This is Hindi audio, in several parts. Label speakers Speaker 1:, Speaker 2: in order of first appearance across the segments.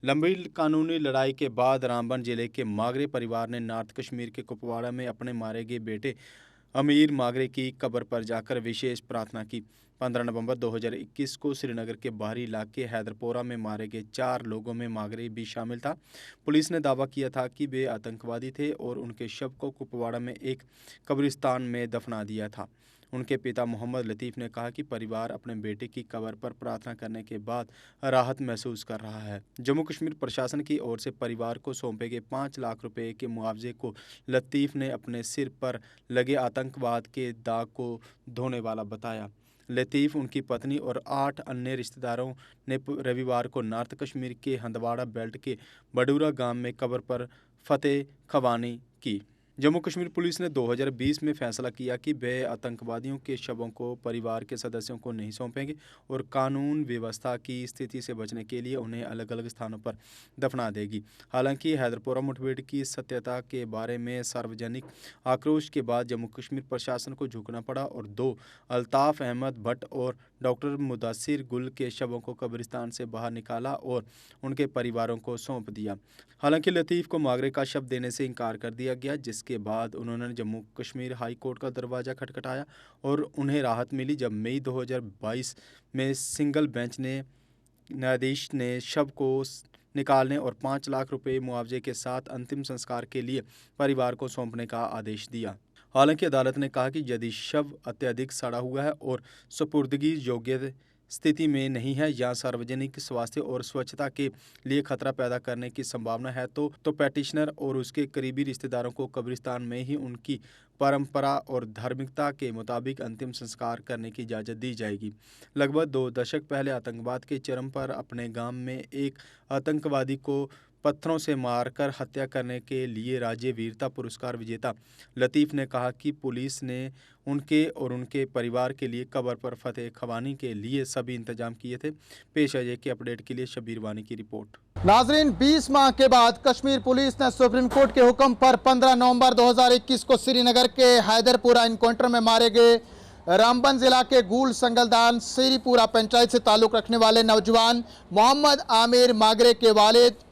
Speaker 1: लंबी कानूनी लड़ाई के बाद रामबन जिले के मागरे परिवार ने नॉर्थ कश्मीर के कुपवाड़ा में अपने मारे गए बेटे अमीर मागरे की कब्र पर जाकर विशेष प्रार्थना की। 15 नवंबर 2021 को श्रीनगर के बाहरी इलाके हैदरपोरा में मारे गए 4 लोगों में मागरे भी शामिल था। पुलिस ने दावा किया था कि वे आतंकवादी थे और उनके शव को कुपवाड़ा में एक कब्रिस्तान में दफना दिया था। उनके पिता मोहम्मद लतीफ़ ने कहा कि परिवार अपने बेटे की कब्र पर प्रार्थना करने के बाद राहत महसूस कर रहा है। जम्मू कश्मीर प्रशासन की ओर से परिवार को सौंपे गए 5 लाख रुपए के मुआवजे को लतीफ़ ने अपने सिर पर लगे आतंकवाद के दाग को धोने वाला बताया। लतीफ़, उनकी पत्नी और 8 अन्य रिश्तेदारों ने रविवार को नॉर्थ कश्मीर के हंदवाड़ा बेल्ट के बडूरा गांव में कब्र पर फतेह ख्वानी की। जम्मू कश्मीर पुलिस ने 2020 में फैसला किया कि वे आतंकवादियों के शवों को परिवार के सदस्यों को नहीं सौंपेंगे और कानून व्यवस्था की स्थिति से बचने के लिए उन्हें अलग अलग स्थानों पर दफना देगी। हालांकि हैदरपोरा मुठभेड़ की सत्यता के बारे में सार्वजनिक आक्रोश के बाद जम्मू कश्मीर प्रशासन को झुकना पड़ा और 2 अल्ताफ़ अहमद भट्ट और डॉक्टर मुदस्सिर गुल के शवों को कब्रिस्तान से बाहर निकाला और उनके परिवारों को सौंप दिया। हालांकि लतीफ़ को मागरे का शव देने से इनकार कर दिया गया, जिसके बाद उन्होंने जम्मू कश्मीर हाई कोर्ट का दरवाज़ा खटखटाया और उन्हें राहत मिली जब मई 2022 में सिंगल बेंच ने न्यायाधीश ने शव को निकालने और 5 लाख रुपए मुआवजे के साथ अंतिम संस्कार के लिए परिवार को सौंपने का आदेश दिया। हालांकि अदालत ने कहा कि यदि शव अत्यधिक सड़ा हुआ है और सुपुर्दगी योग्य स्थिति में नहीं है या सार्वजनिक स्वास्थ्य और स्वच्छता के लिए खतरा पैदा करने की संभावना है तो पैटिशनर और उसके करीबी रिश्तेदारों को कब्रिस्तान में ही उनकी परंपरा और धार्मिकता के मुताबिक अंतिम संस्कार करने की इजाज़त दी जाएगी। लगभग 2 दशक पहले आतंकवाद के चरम पर अपने गांव में एक आतंकवादी को पत्थरों से मारकर हत्या करने के लिए राज्य वीरता पुरस्कार विजेता लतीफ़ ने कहा कि पुलिस ने उनके और उनके परिवार के लिए कब्र पर फतेह ख्वानी के लिए सभी इंतजाम किए थे। पेश है के अपडेट के लिए शबीर वानी की रिपोर्ट।
Speaker 2: नाजरीन, 20 माह के बाद कश्मीर पुलिस ने सुप्रीम कोर्ट के हुक्म पर 15 नवंबर 2021 को श्रीनगर के हैदरपुरा इनकाउंटर में मारे गए रामबन जिला के गूल संगलदान श्रीपुरा पंचायत से ताल्लुक़ रखने वाले नौजवान मोहम्मद आमिर मागरे के वालिद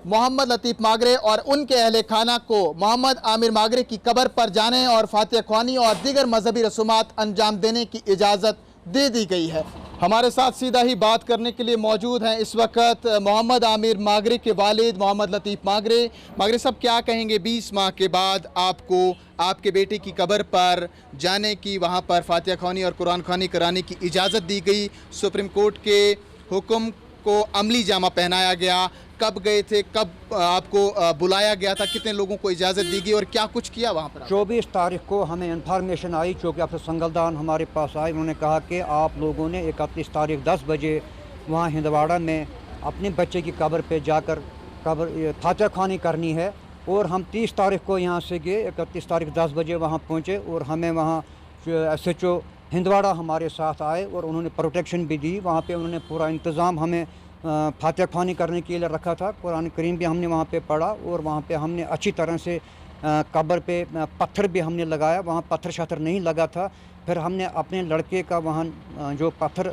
Speaker 2: मोहम्मद लतीफ़ मागरे और उनके अहले खाना को मोहम्मद आमिर मागरे की कब्र पर जाने और फातिहा ख्वानी और दीगर मजहबी रसूमात अंजाम देने की इजाज़त दे दी गई है। हमारे साथ सीधा ही बात करने के लिए मौजूद हैं इस वक्त मोहम्मद आमिर मागरे के वालिद मोहम्मद लतीफ़ मागरे। मागरे साहब, क्या कहेंगे, 20 माह के बाद आपको आपके बेटे की कब्र पर जाने की, वहाँ पर फातिहा ख्वानी और कुरान ख्वानी कराने की इजाज़त दी गई, सुप्रीम कोर्ट के हुक्म को अमली जामा पहनाया गया, कब गए थे, कब आपको बुलाया गया था, कितने लोगों को इजाज़त दी गई और क्या कुछ किया वहाँ पर?
Speaker 3: 24 तारीख को हमें इन्फॉर्मेशन आई, चूँकि अफसर संगलदान हमारे पास आए। उन्होंने कहा कि आप लोगों ने 31 तारीख 10 बजे वहाँ हिंदवाड़ा में अपने बच्चे की कब्र पे जाकर कब्र फातिहा ख्वानी करनी है और हम 30 तारीख को यहाँ से गए। 31 तारीख 10 बजे वहाँ पहुँचे और हमें वहाँ SHO हिंदवाड़ा हमारे साथ आए और उन्होंने प्रोटेक्शन भी दी। वहाँ पे उन्होंने पूरा इंतज़ाम हमें फातिहा ख्वानी करने के लिए रखा था। कुरान करीम भी हमने वहाँ पे पढ़ा और वहाँ पे हमने अच्छी तरह से कब्र पे पत्थर भी हमने लगाया, वहाँ पत्थर शत्थर नहीं लगा था। फिर हमने अपने लड़के का वहाँ जो पत्थर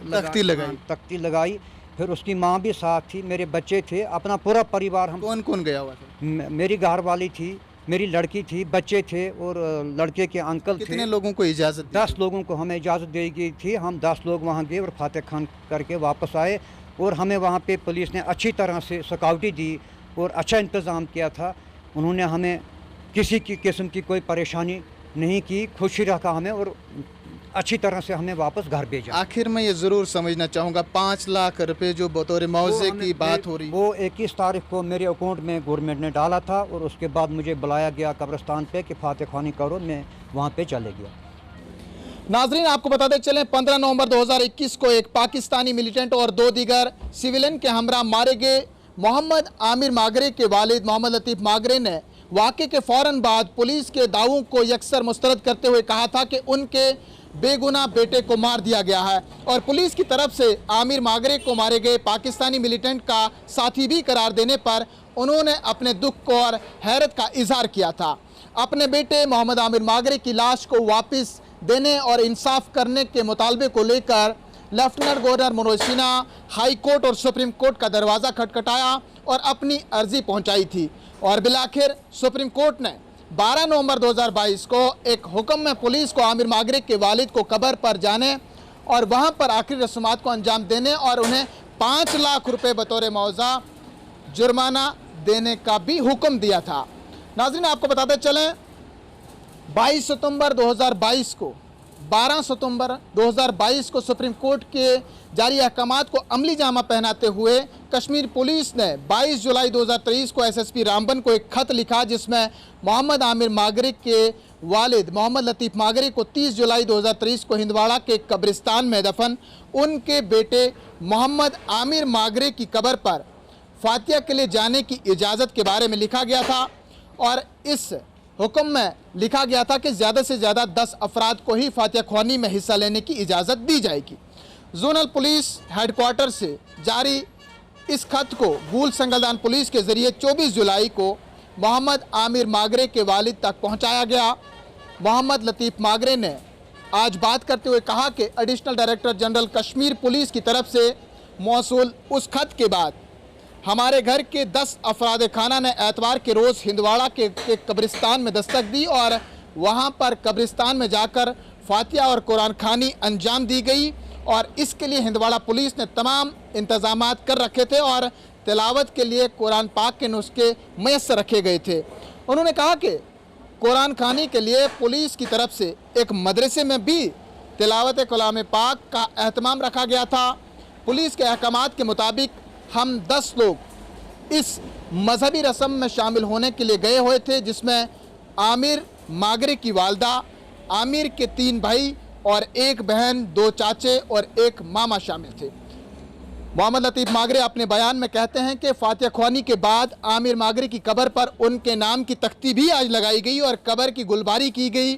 Speaker 3: तख्ती लगाई, फिर उसकी माँ भी साथ थी, मेरे बच्चे थे, अपना पूरा परिवार। हम
Speaker 2: कौन कौन गया हुआ था?
Speaker 3: मेरी घर वाली थी, मेरी लड़की थी, बच्चे थे और लड़के के अंकल थे।
Speaker 2: कितने लोगों को इजाज़त?
Speaker 3: 10 लोगों को हमें इजाज़त दी गई थी। हम 10 लोग वहाँ गए और फातिहा ख्वानी करके वापस आए और हमें वहाँ पे पुलिस ने अच्छी तरह से सिक्योरिटी दी और अच्छा इंतज़ाम किया था। उन्होंने हमें किसी की किस्म की कोई परेशानी नहीं की, खुशी रखा हमें और अच्छी तरह से हमें वापस घर भेजा।
Speaker 2: आखिर में ये ज़रूर समझना चाहूँगा, 5 लाख रुपए जो बतौर मुआवजे की बात हो रही,
Speaker 3: वो 21 तारीख को मेरे अकाउंट में गवर्नमेंट ने डाला था और उसके बाद मुझे बुलाया गया कब्रिस्तान पे कि फातिहा ख्वानी करो। मैं वहाँ पे चले गया।
Speaker 2: नाजरीन, आपको बताते चलें, 15 नवंबर 2021 को एक पाकिस्तानी मिलिटेंट और 2 दीगर सिविलियन के हमरा मारे गए मोहम्मद आमिर मागरे के वालिद मोहम्मद लतीफ़ मागरे ने वाक़े के फ़ौरन बाद पुलिस के दावों को यकसर मुस्तरद करते हुए कहा था कि उनके बेगुनाह बेटे को मार दिया गया है और पुलिस की तरफ से आमिर मागरे को मारे गए पाकिस्तानी मिलिटेंट का साथी भी करार देने पर उन्होंने अपने दुख और हैरत का इजहार किया था। अपने बेटे मोहम्मद आमिर मागरे की लाश को वापस देने और इंसाफ करने के मुतालबे को लेकर lieutenant governor Manoj Sinha, high court और सुप्रीम कोर्ट का दरवाज़ा खटखटाया और अपनी अर्जी पहुंचाई थी। और बिलाखिर सुप्रीम कोर्ट ने 12 नवंबर 2022 को एक हुक्म में पुलिस को आमिर मागरे के वालिद को कब्र पर जाने और वहां पर आखिरी रस्मात को अंजाम देने और उन्हें 5 लाख रुपए बतौर मुआवजा जुर्माना देने का भी हुक्म दिया था। नाज़रीन, आपको बताते चलें 22 सितंबर 2022 को 12 सितंबर 2022 को सुप्रीम कोर्ट के जारी अहकामात को अमली जामा पहनाते हुए कश्मीर पुलिस ने 22 जुलाई 2023 को एसएसपी रामबन को एक खत लिखा, जिसमें मोहम्मद आमिर मागरे के वालिद मोहम्मद लतीफ़ मागरे को 30 जुलाई 2023 को हिंदवाड़ा के कब्रिस्तान में दफन उनके बेटे मोहम्मद आमिर मागरे की कब्र पर फातिया के लिए जाने की इजाज़त के बारे में लिखा गया था। और इस हुक्म में लिखा गया था कि ज़्यादा से ज़्यादा 10 अफराद को ही फातिया ख्वानी में हिस्सा लेने की इजाज़त दी जाएगी। जोनल पुलिस हेडक्वार्टर से जारी इस खत को गूल संगलदान पुलिस के ज़रिए 24 जुलाई को मोहम्मद आमिर मागरे के वालिद तक पहुंचाया गया। मोहम्मद लतीफ़ मागरे ने आज बात करते हुए कहा कि additional director general Kashmir police की तरफ से मौसूल उस खत के बाद हमारे घर के 10 अफराद खाना ने एतवार के रोज़ हिंदवाड़ा के कब्रिस्तान में दस्तक दी और वहां पर कब्रिस्तान में जाकर फातिया और कुरान खानी अंजाम दी गई। और इसके लिए हिंदवाड़ा पुलिस ने तमाम इंतजामात कर रखे थे और तिलावत के लिए कुरान पाक के नुस्खे मैसर रखे गए थे। उन्होंने कहा कि कुरान खानी के लिए पुलिस की तरफ से एक मदरसे में भी तिलावत कलाम पाक का एहतमाम रखा गया था। पुलिस के अहकामात के मुताबिक हम 10 लोग इस मजहबी रस्म में शामिल होने के लिए गए हुए थे, जिसमें आमिर मागरे की वालदा, आमिर के 3 भाई और 1 बहन, 2 चाचे और 1 मामा शामिल थे। मोहम्मद लतीफ़ मागरे अपने बयान में कहते हैं कि फातिया ख्वानी के बाद आमिर मागरे की कब्र पर उनके नाम की तख्ती भी आज लगाई गई और कब्र की गुलबारी की गई।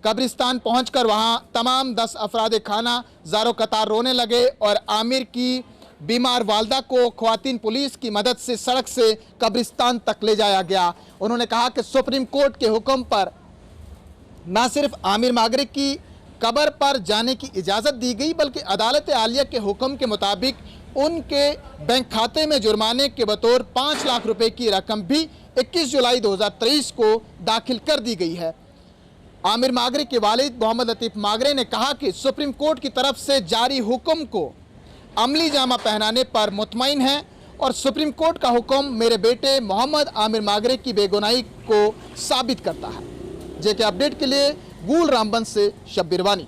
Speaker 2: कब्रिस्तान पहुंचकर वहां तमाम 10 अफराद खाना ज़ारो कतार रोने लगे और आमिर की बीमार वालदा को ख्वातीन पुलिस की मदद से सड़क से कब्रिस्तान तक ले जाया गया। उन्होंने कहा कि सुप्रीम कोर्ट के हुक्म पर न सिर्फ आमिर मागरे की कब्र पर जाने की इजाज़त दी गई, बल्कि अदालत आलिया के हुक्म के मुताबिक उनके बैंक खाते में जुर्माने के बतौर 5 लाख रुपए की रकम भी 21 जुलाई 2023 को दाखिल कर दी गई है। आमिर मागरे के वालिद मोहम्मद लतीफ़ मागरे ने कहा कि सुप्रीम कोर्ट की तरफ से जारी हुक्म को अमली जामा पहनाने पर मुतमईन है और सुप्रीम कोर्ट का हुक्म मेरे बेटे मोहम्मद आमिर मागरे की बेगुनाही को साबित करता है। जेके अपडेट के लिए गूल रामबन से शब्बीर वानी।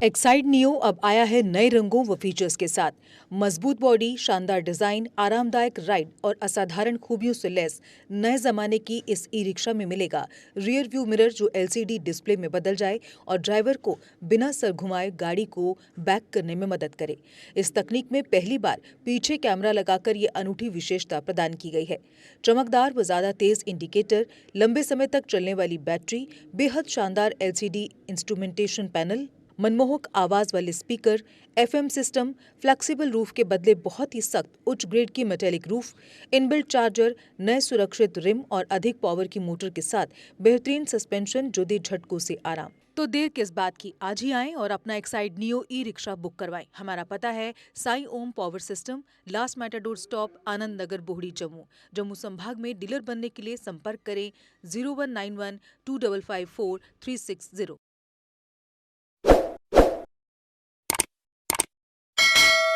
Speaker 4: एक्साइड नियो अब आया है नए रंगों व फीचर्स के साथ। मजबूत बॉडी, शानदार डिजाइन, आरामदायक राइड और असाधारण खूबियों से लैस नए जमाने की इस ई रिक्शा में मिलेगा रियर व्यू मिरर जो LCD डिस्प्ले में बदल जाए और ड्राइवर को बिना सर घुमाए गाड़ी को बैक करने में मदद करे। इस तकनीक में पहली बार पीछे कैमरा लगाकर ये अनूठी विशेषता प्रदान की गई है। चमकदार व ज्यादा तेज इंडिकेटर, लंबे समय तक चलने वाली बैटरी, बेहद शानदार LCD इंस्ट्रूमेंटेशन पैनल, मनमोहक आवाज वाले speaker, FM system, flexible roof के बदले बहुत ही सख्त उच्च ग्रेड की मेटेलिक रूफ, इनबिल्ट चार्जर, नए सुरक्षित रिम और अधिक पावर की मोटर के साथ बेहतरीन सस्पेंशन जो दे झटकों से आराम। तो देर किस बात की, आज ही आएं और अपना Exide neo E rickshaw book करवाएं। हमारा पता है Sai Om power system, last matador stop, Anand Nagar, Bohri, Jammu. Jammu संभाग में डीलर बनने के लिए संपर्क करें 0191 2554 360।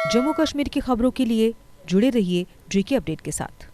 Speaker 4: जम्मू कश्मीर की खबरों के लिए जुड़े रहिए JK अपडेट के साथ।